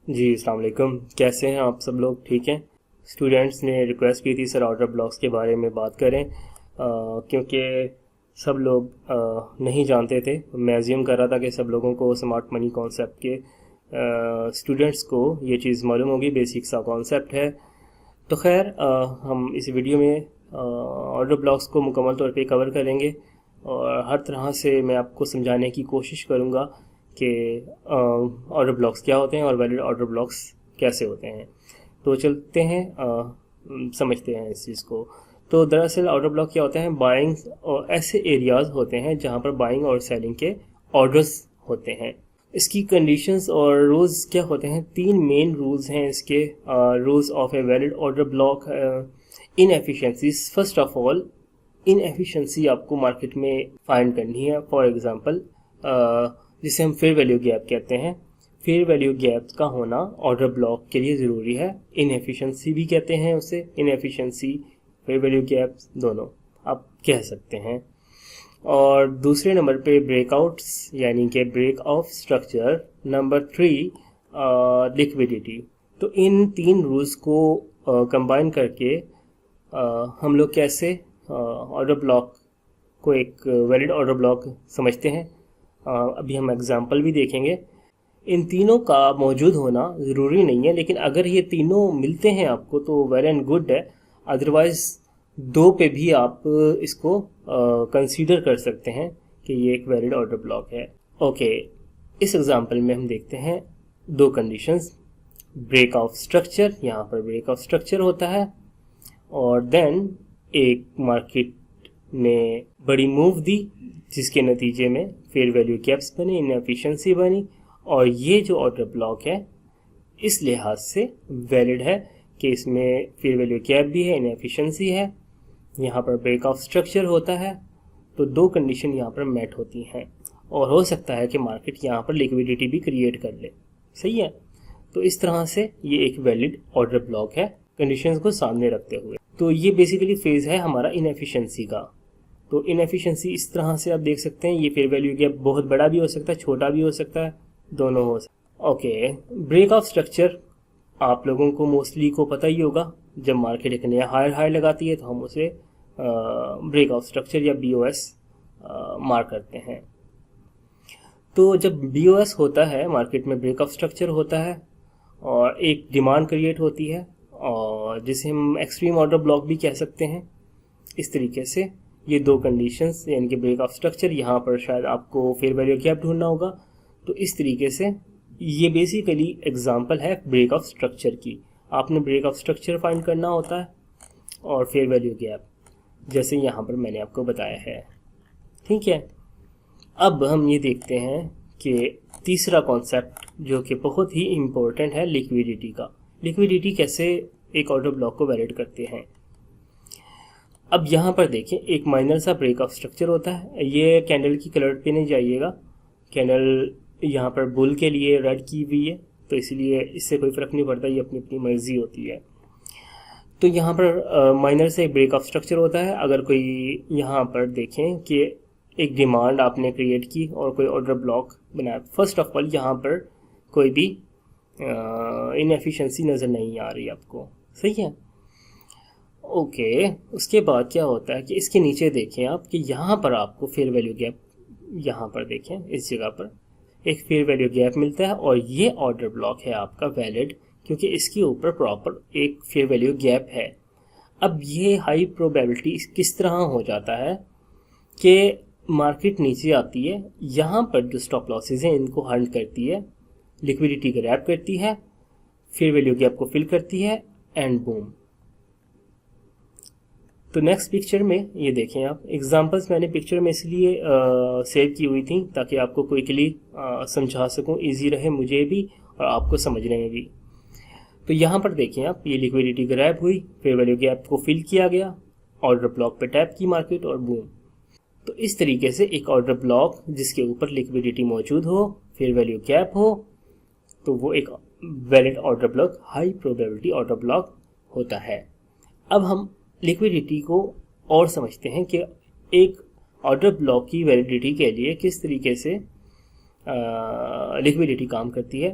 जी अस्सलाम वालेकुम। कैसे हैं आप सब लोग? ठीक हैं। स्टूडेंट्स ने रिक्वेस्ट की थी सर ऑर्डर ब्लॉक्स के बारे में बात करें, क्योंकि सब लोग नहीं जानते थे। मैं अज्यूम कर रहा था कि सब लोगों को स्मार्ट मनी कॉन्सेप्ट के स्टूडेंट्स को ये चीज़ मालूम होगी, बेसिक सा कॉन्सेप्ट है। तो खैर हम इस वीडियो में ऑर्डर ब्लॉक्स को मुकम्मल तौर पे कवर करेंगे और हर तरह से मैं आपको समझाने की कोशिश करूँगा कि ऑर्डर ब्लॉक्स क्या होते हैं और वैलिड ऑर्डर ब्लॉक्स कैसे होते हैं। तो चलते हैं, समझते हैं इस चीज़ को। तो दरअसल ऑर्डर ब्लॉक क्या होता है? बाइंग और ऐसे एरियाज़ होते हैं जहाँ पर बाइंग और सेलिंग के ऑर्डर्स होते हैं। इसकी कंडीशंस और रूल्स क्या होते हैं? तीन मेन रूल्स हैं इसके। Rules of a valid order block. Inefficiencies, first of all inefficiency आपको मार्केट में फाइंड करनी है। फॉर एग्जांपल जिसे हम फेयर वैल्यू गैप कहते हैं, फेयर वैल्यू गैप का होना ऑर्डर ब्लॉक के लिए ज़रूरी है। इनएफिशिएंसी भी कहते हैं उसे, इनएफिशिएंसी फेयर वैल्यू गैप दोनों आप कह सकते हैं। और दूसरे नंबर पे ब्रेकआउट्स यानी कि break of structure. Number 3 liquidity. तो इन तीन रूल्स को कंबाइन करके हम लोग कैसे ऑर्डर ब्लॉक को एक वैलिड ऑर्डर ब्लॉक समझते हैं। अभी हम एग्जांपल भी देखेंगे। इन तीनों का मौजूद होना ज़रूरी नहीं है, लेकिन अगर ये तीनों मिलते हैं आपको तो वेल एंड गुड है। अदरवाइज़ दो पे भी आप इसको कंसीडर कर सकते हैं कि ये एक वैलिड ऑर्डर ब्लॉक है। ओके, इस एग्जांपल में हम देखते हैं दो कंडीशंस। ब्रेक ऑफ स्ट्रक्चर, यहाँ पर ब्रेक ऑफ स्ट्रक्चर होता है और देन एक मार्केट ने बड़ी मूव दी जिसके नतीजे में फेयर वैल्यू गैप्स बने, इनएफिशिएंसी बनी, और ये जो ऑर्डर ब्लॉक है इस लिहाज से वैलिड है कि इसमें फेयर वैल्यू गैप भी है, इनएफिशिएंसी है, यहाँ पर ब्रेक ऑफ स्ट्रक्चर होता है। तो दो कंडीशन यहाँ पर मैट होती हैं और हो सकता है कि मार्केट यहाँ पर लिक्विडिटी भी क्रिएट कर ले। सही है। तो इस तरह से ये एक वैलिड ऑर्डर ब्लॉक है कंडीशंस को सामने रखते हुए। तो ये बेसिकली फेज है हमारा इनएफिशिएंसी का। तो इनएफिशिएंसी इस तरह से आप देख सकते हैं, ये फेयर वैल्यू गैप बहुत बड़ा भी हो सकता है, छोटा भी हो सकता है, दोनों हो सकता है। ओके, ब्रेक ऑफ स्ट्रक्चर आप लोगों को मोस्टली को पता ही होगा। जब मार्केट एक नया हायर हाई लगाती है तो हम उसे ब्रेक ऑफ स्ट्रक्चर या BOS मार्क करते हैं। तो जब BOS होता है, मार्केट में ब्रेक ऑफ स्ट्रक्चर होता है और एक डिमांड क्रिएट होती है और जिसे हम एक्सट्रीम ऑर्डर ब्लॉक भी कह सकते हैं। इस तरीके से ये दो कंडीशंस यानी कि ब्रेक ऑफ स्ट्रक्चर, यहाँ पर शायद आपको फेयर वैल्यू गैप ढूंढना होगा। तो इस तरीके से ये बेसिकली एग्जांपल है ब्रेक ऑफ स्ट्रक्चर की। आपने ब्रेक ऑफ स्ट्रक्चर फाइंड करना होता है और फेयर वैल्यू गैप, जैसे यहाँ पर मैंने आपको बताया है। ठीक है। अब हम ये देखते हैं कि तीसरा कॉन्सेप्ट जो कि बहुत ही इम्पोर्टेंट है, लिक्विडिटी का। लिक्विडिटी कैसे एक ऑर्डर ब्लॉक को वैलिड करते हैं। अब यहाँ पर देखें, एक माइनर सा ब्रेक ऑफ स्ट्रक्चर होता है। ये कैंडल की कलर पे नहीं जाइएगा, कैंडल यहाँ पर बुल के लिए रेड की हुई है तो इसलिए इससे कोई फ़र्क नहीं पड़ता, ये अपनी अपनी मर्जी होती है। तो यहाँ पर माइनर से ब्रेक ऑफ स्ट्रक्चर होता है। अगर कोई यहाँ पर देखें कि एक डिमांड आपने क्रिएट की और कोई ऑर्डर ब्लॉक बनाया, फर्स्ट ऑफ ऑल यहाँ पर कोई भी इनएफिशिएंसी नज़र नहीं आ रही आपको। सही है। ओके, उसके बाद क्या होता है कि इसके नीचे देखें आप कि यहाँ पर आपको फेयर वैल्यू गैप, यहाँ पर देखें इस जगह पर एक फेयर वैल्यू गैप मिलता है और ये ऑर्डर ब्लॉक है आपका वैलिड, क्योंकि इसके ऊपर प्रॉपर एक फेयर वैल्यू गैप है। अब ये हाई प्रोबेबिलिटी किस तरह हो जाता है कि मार्केट नीचे आती है, यहाँ पर जो स्टॉप लॉसेज हैं इनको हंट करती है, लिक्विडिटी ग्रैब करती है, फेयर वैल्यू गैप को फिल करती है एंड बूम। तो नेक्स्ट पिक्चर में ये देखें आप, एग्जांपल्स मैंने पिक्चर में इसलिए सेव की हुई थी ताकि आपको क्विकली समझा सकूं, इजी रहे मुझे भी और आपको समझने में भी। तो यहाँ पर देखें आप, ये लिक्विडिटी ग्रैब हुई, फेयर वैल्यू गैप को फिल किया गया, ऑर्डर ब्लॉक पे टैप की मार्केट और बूम। तो इस तरीके से एक ऑर्डर ब्लॉक जिसके ऊपर लिक्विडिटी मौजूद हो, फेयर वैल्यू गैप हो, तो वो एक valid order block, high probability order block होता है। अब हम लिक्विडिटी को और समझते हैं कि एक ऑर्डर ब्लॉक की वैलिडिटी के लिए किस तरीके से लिक्विडिटी काम करती है।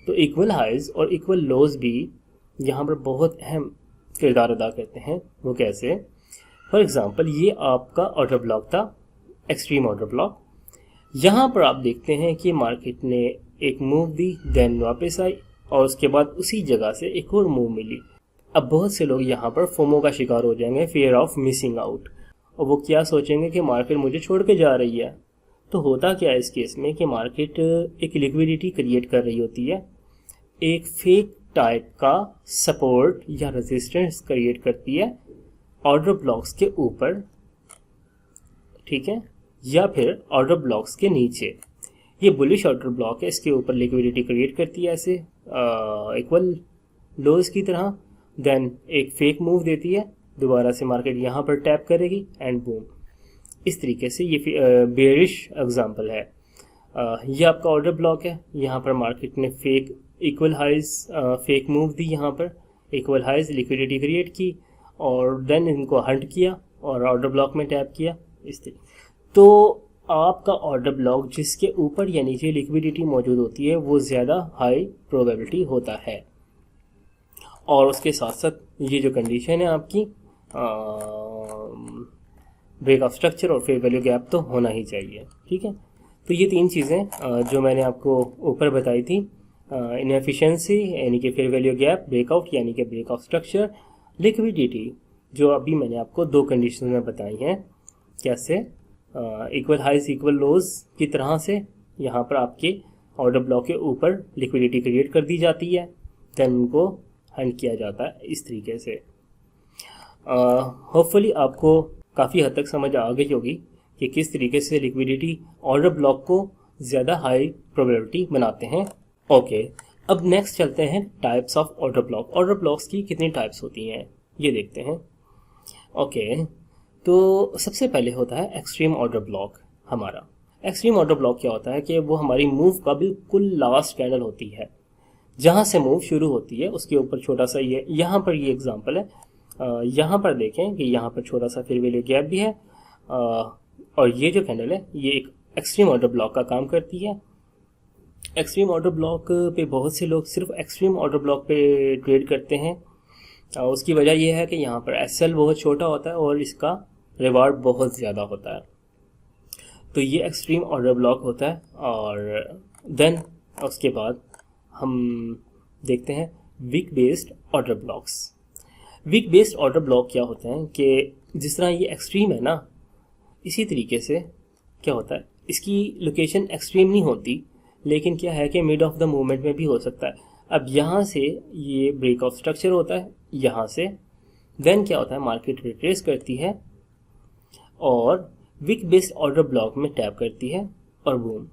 तो इक्वल हाइज और इक्वल लोज भी यहाँ पर बहुत अहम किरदार अदा करते हैं। वो कैसे? फॉर एग्जांपल ये आपका ऑर्डर ब्लॉक था, एक्सट्रीम ऑर्डर ब्लॉक। यहाँ पर आप देखते हैं कि मार्केट ने एक मूव दी, देन वापस आई और उसके बाद उसी जगह से एक और मूव मिली। अब बहुत से लोग यहाँ पर फोमो का शिकार हो जाएंगे, फियर ऑफ मिसिंग आउट, और वो क्या सोचेंगे कि मार्केट मुझे छोड़ के जा रही है। तो होता क्या है इस केस में कि मार्केट एक लिक्विडिटी क्रिएट कर रही होती है, एक फेक टाइप का सपोर्ट या रेजिस्टेंस क्रिएट करती है ऑर्डर ब्लॉक्स के ऊपर, ठीक है, या फिर ऑर्डर ब्लॉक्स के नीचे। ये बुलिश ऑर्डर ब्लॉक है, इसके ऊपर लिक्विडिटी क्रिएट करती है ऐसे इक्वल लोज की तरह, देन एक फेक मूव देती है, दोबारा से मार्केट यहाँ पर टैप करेगी एंड बूम। इस तरीके से ये बेरिश एग्जांपल है। ये आपका ऑर्डर ब्लॉक है, यहाँ पर मार्केट ने fake equal highs fake move दी, यहाँ पर इक्वल हाइज लिक्विडिटी क्रिएट की और देन इनको हंट किया और ऑर्डर ब्लॉक में टैप किया इस तरीके। तो आपका ऑर्डर ब्लॉक जिसके ऊपर या नीचे लिक्विडिटी मौजूद होती है वो ज़्यादा हाई प्रोबेबिलिटी होता है। और उसके साथ साथ ये जो कंडीशन है आपकी ब्रेक ऑफ स्ट्रक्चर और फेयर वैल्यू गैप तो होना ही चाहिए, ठीक है। तो ये तीन चीज़ें जो मैंने आपको ऊपर बताई थी, इनएफिशिएंसी यानी कि फेयर वैल्यू गैप, ब्रेकआउट यानी कि ब्रेक ऑफ स्ट्रक्चर, लिक्विडिटी जो अभी मैंने आपको दो कंडीशन में बताई हैं, कैसे इक्वल हाइज इक्वल लोज की तरह से यहाँ पर आपके ऑर्डर ब्लॉक के ऊपर लिक्विडिटी क्रिएट कर दी जाती है, देन उनको हंट किया जाता है इस तरीके से। होपफुली आपको काफ़ी हद तक समझ आ गई होगी कि किस तरीके से लिक्विडिटी ऑर्डर ब्लॉक को ज़्यादा हाई प्रोबेबिलिटी बनाते हैं। ओके, अब नेक्स्ट चलते हैं types of order block. Order blocks की कितनी टाइप्स होती हैं ये देखते हैं। ओके, तो सबसे पहले होता है एक्सट्रीम ऑर्डर ब्लॉक। हमारा एक्सट्रीम ऑर्डर ब्लॉक क्या होता है कि वो हमारी मूव का बिल्कुल लास्ट कैंडल होती है, जहाँ से मूव शुरू होती है उसके ऊपर छोटा सा ये यहाँ पर ये एग्जांपल है। यहाँ पर देखें कि यहाँ पर छोटा सा फेयर वैल्यू गैप भी है और ये जो कैंडल है ये एक एक्सट्रीम ऑर्डर ब्लॉक का काम करती है। एक्सट्रीम ऑर्डर ब्लॉक पे बहुत से लोग सिर्फ एक्सट्रीम ऑर्डर ब्लॉक पे ट्रेड करते हैं। उसकी वजह यह है कि यहाँ पर एसएल बहुत छोटा होता है और इसका रिवार्ड बहुत ज़्यादा होता है। तो ये एक्सट्रीम ऑर्डर ब्लॉक होता है। और देन उसके बाद हम देखते हैं wick based order blocks. Wick based order block क्या होते हैं कि जिस तरह ये एक्सट्रीम है ना, इसी तरीके से क्या होता है, इसकी लोकेशन एक्सट्रीम नहीं होती, लेकिन क्या है कि मिड ऑफ द मूवमेंट में भी हो सकता है। अब यहाँ से ये ब्रेक ऑफ स्ट्रक्चर होता है, यहाँ से देन क्या होता है, मार्केट रिट्रेस करती है और वीक बेस्ड ऑर्डर ब्लॉक में टैप करती है और boom.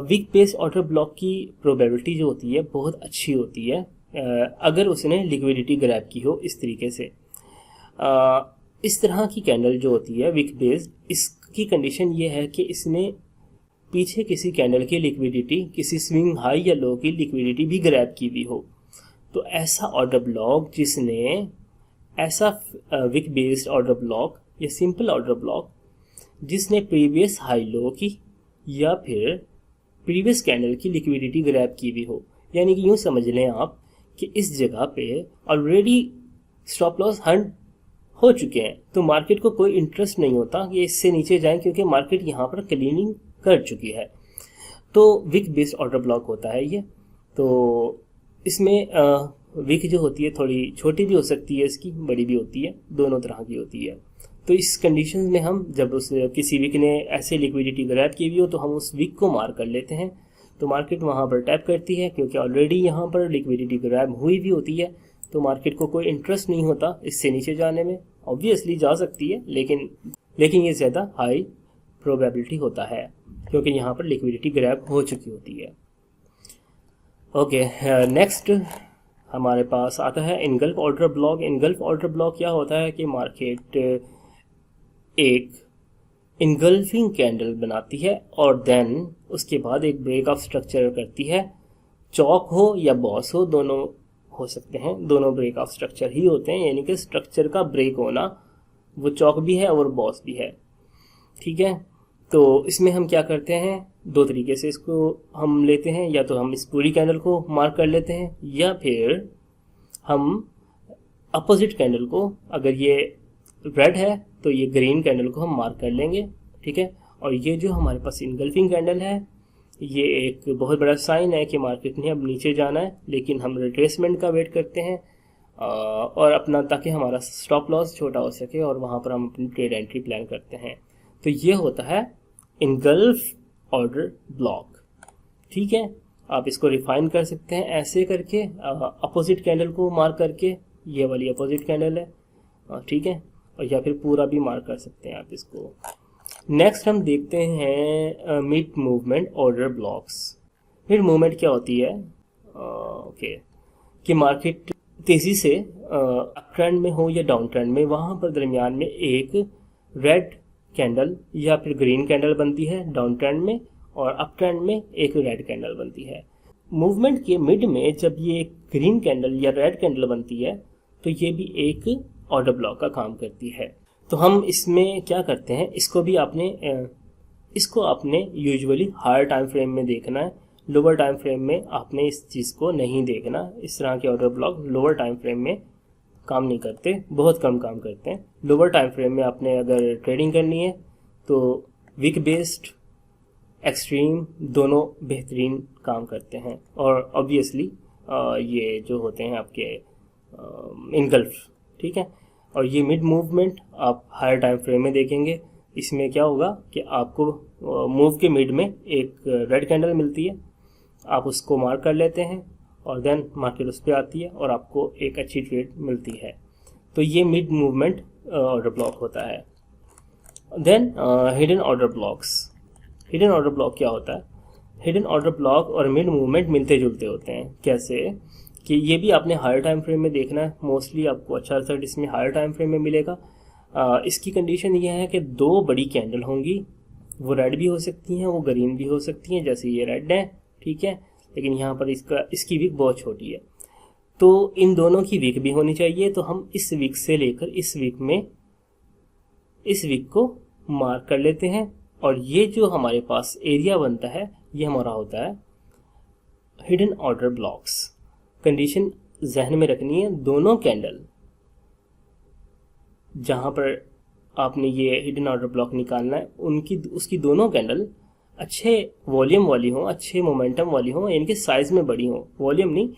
Wick based order block की प्रोबेबिलिटी जो होती है बहुत अच्छी होती है अगर उसने लिक्विडिटी ग्रैब की हो इस तरीके से। इस तरह की कैंडल जो होती है वीक बेस्ड, इसकी कंडीशन ये है कि इसने पीछे किसी कैंडल की लिक्विडिटी, किसी स्विंग हाई या लो की लिक्विडिटी भी ग्रैब की हुई हो। तो ऐसा ऑर्डर ब्लॉक जिसने ऐसा वीक बेस्ड ऑर्डर ब्लॉक या सिंपल ऑर्डर ब्लॉक जिसने प्रीवियस हाई लो की या फिर प्रीवियस कैंडल की लिक्विडिटी ग्रैब की हुई हो, यानी कि यूँ समझ लें आप कि इस जगह पे ऑलरेडी स्टॉप लॉस हंट हो चुके हैं, तो मार्केट को कोई इंटरेस्ट नहीं होता कि इससे नीचे जाएं क्योंकि मार्केट यहाँ पर क्लीनिंग कर चुकी है। तो वीक बेस्ड ऑर्डर ब्लॉक होता है ये। तो इसमें वीक जो होती है थोड़ी छोटी भी हो सकती है, इसकी बड़ी भी होती है, दोनों तरह की होती है। तो इस कंडीशन में हम जब उस किसी वीक ने ऐसे लिक्विडिटी ग्रैब की हुई हो तो हम उस वीक को मार्क कर लेते हैं। तो मार्केट वहाँ पर टैप करती है क्योंकि ऑलरेडी यहाँ पर लिक्विडिटी ग्रैब हुई भी होती है, तो मार्केट को कोई इंटरेस्ट नहीं होता इससे नीचे जाने में। ऑब्वियसली जा सकती है लेकिन ये ज़्यादा हाई प्रोबेबिलिटी होता है क्योंकि यहाँ पर लिक्विडिटी ग्रैब हो चुकी होती है। ओके, नेक्स्ट हमारे पास आता है engulf order block. Engulf order block क्या होता है कि मार्केट एक इनगल्फिंग कैंडल बनाती है और देन उसके बाद एक ब्रेक ऑफ स्ट्रक्चर करती है। चौक हो या बॉस हो, दोनों हो सकते हैं, दोनों ब्रेक ऑफ स्ट्रक्चर ही होते हैं, यानी कि स्ट्रक्चर का ब्रेक होना, वो चौक भी है और बॉस भी है, ठीक है। तो इसमें हम क्या करते हैं, दो तरीके से इसको हम लेते हैं, या तो हम इस पूरी कैंडल को मार्क कर लेते हैं, या फिर हम अपोजिट कैंडल को, अगर ये रेड है तो ये ग्रीन कैंडल को हम मार्क कर लेंगे, ठीक है। और ये जो हमारे पास इनगल्फिंग कैंडल है, ये एक बहुत बड़ा साइन है कि मार्केट ने अब नीचे जाना है, लेकिन हम रिट्रेसमेंट का वेट करते हैं और अपना, ताकि हमारा स्टॉप लॉस छोटा हो सके और वहाँ पर हम अपनी ट्रेड एंट्री प्लान करते हैं। तो ये होता है इनगल्फ ऑर्डर ब्लॉक, ठीक है। आप इसको रिफाइन कर सकते हैं ऐसे करके, अपोजिट कैंडल को मार्क करके, ये वाली अपोजिट कैंडल है, ठीक है, और या फिर पूरा भी मार्क कर सकते हैं आप इसको। नेक्स्ट हम देखते हैं mid movement order blocks. Mid movement क्या होती है? ओके, कि मार्केट तेज़ी से अप ट्रेंड में हो या डाउन ट्रेंड में, वहाँ पर दरमियान में एक रेड कैंडल या फिर ग्रीन कैंडल बनती है डाउन ट्रेंड में, और अप ट्रेंड में एक रेड कैंडल बनती है। मूवमेंट के मिड में जब ये ग्रीन कैंडल या रेड कैंडल बनती है तो ये भी एक ऑर्डर ब्लॉक का काम करती है। तो हम इसमें क्या करते हैं, इसको आपने यूजुअली हायर टाइम फ्रेम में देखना है, लोअर टाइम फ्रेम में आपने इस चीज़ को नहीं देखना। इस तरह के order block lower time frame में काम नहीं करते, बहुत कम काम करते हैं। लोअर टाइम फ्रेम में आपने अगर ट्रेडिंग करनी है तो वीक बेस्ड, एक्सट्रीम दोनों बेहतरीन काम करते हैं। और ऑब्वियसली ये जो होते हैं आपके इनगल्फ, ठीक है। और ये मिड मूवमेंट आप हायर टाइम फ्रेम में देखेंगे। इसमें क्या होगा कि आपको मूव के मिड में एक रेड कैंडल मिलती है, आप उसको मार्क कर लेते हैं और देन मार्केट उस पर आती है और आपको एक अच्छी ट्रेड मिलती है। तो ये मिड मूवमेंट ऑर्डर ब्लॉक होता है। Then hidden order blocks. Hidden order block क्या होता है? हिडन ऑर्डर ब्लॉक और मिड मूवमेंट मिलते जुलते होते हैं। कैसे? कि ये भी आपने हायर टाइम फ्रेम में देखना है, मोस्टली आपको अच्छा रिजल्ट इसमें हायर टाइम फ्रेम में मिलेगा। इसकी कंडीशन ये है कि दो बड़ी कैंडल होंगी, वो रेड भी हो सकती हैं, वो ग्रीन भी हो सकती हैं, जैसे ये रेड है, ठीक है, लेकिन यहाँ पर इसकी विक बहुत छोटी है। तो इन दोनों की विक भी होनी चाहिए। तो हम इस विक से लेकर इस विक को मार्क कर लेते हैं, और ये जो हमारे पास एरिया बनता है ये हमारा होता है हिडन ऑर्डर ब्लॉक्स। कंडीशन जहन में रखनी है, दोनों कैंडल जहां पर आपने ये हिडन ऑर्डर ब्लॉक निकालना है, उसकी दोनों कैंडल अच्छे वॉल्यूम वाली हों, अच्छे मोमेंटम वाली हों, यानी कि साइज में बड़ी हों। वॉल्यूम नहीं,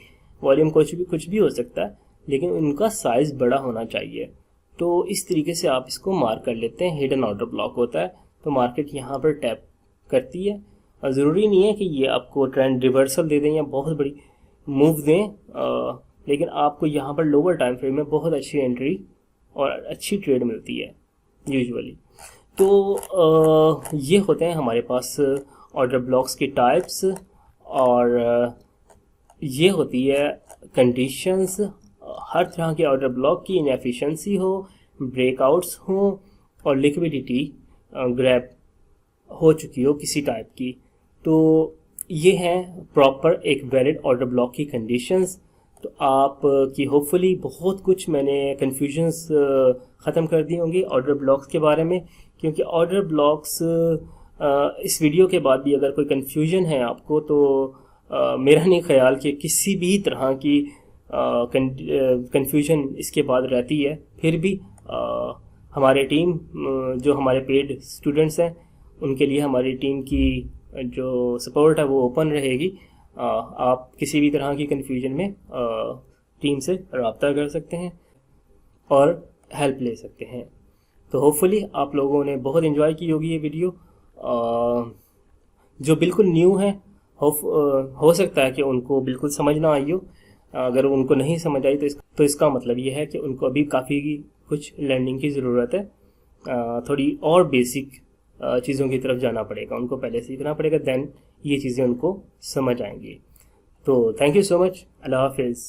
वॉल्यूम कुछ भी हो सकता है, लेकिन उनका साइज बड़ा होना चाहिए। तो इस तरीके से आप इसको मार्क कर लेते हैं, हिडन ऑर्डर ब्लॉक होता है। तो मार्केट यहाँ पर टैप करती है, और ज़रूरी नहीं है कि ये आपको ट्रेंड रिवर्सल दे दें या बहुत बड़ी मूव दें, लेकिन आपको यहाँ पर लोअर टाइम फ्रेम में बहुत अच्छी एंट्री और अच्छी ट्रेड मिलती है यूजुअली। तो ये होते हैं हमारे पास ऑर्डर ब्लॉक्स के टाइप्स, और ये होती है कंडीशंस। हर तरह के ऑर्डर ब्लॉक की इनएफिशिएंसी हो, ब्रेकआउट्स हो, और लिक्विडिटी ग्रैब हो चुकी हो किसी टाइप की, तो ये है प्रॉपर एक वैलिड ऑर्डर ब्लॉक की कंडीशंस। तो आप की होपफुली बहुत कुछ मैंने कन्फ्यूजन्स ख़त्म कर दी होंगी ऑर्डर ब्लॉक्स के बारे में, क्योंकि ऑर्डर ब्लॉक्स इस वीडियो के बाद भी अगर कोई कन्फ्यूजन है आपको, तो मेरा नहीं ख्याल कि किसी भी तरह की कन्फ्यूजन इसके बाद रहती है। फिर भी हमारे टीम जो हमारे पेड स्टूडेंट्स हैं, उनके लिए हमारी टीम की जो सपोर्ट है वो ओपन रहेगी। आप किसी भी तरह की कन्फ्यूजन में टीम से रब्ता कर सकते हैं और हेल्प ले सकते हैं। तो होपफुली आप लोगों ने बहुत एंजॉय की होगी ये वीडियो। जो बिल्कुल न्यू है, हो सकता है कि उनको बिल्कुल समझ ना आई हो। अगर उनको नहीं समझ आई तो इसका मतलब ये है कि उनको अभी काफ़ी कुछ लर्निंग की ज़रूरत है। थोड़ी और बेसिक चीज़ों की तरफ जाना पड़ेगा, उनको पहले सीखना पड़ेगा, देन ये चीज़ें उनको समझ आएंगी। तो थैंक यू सो मच। अल्लाह हाफिज़।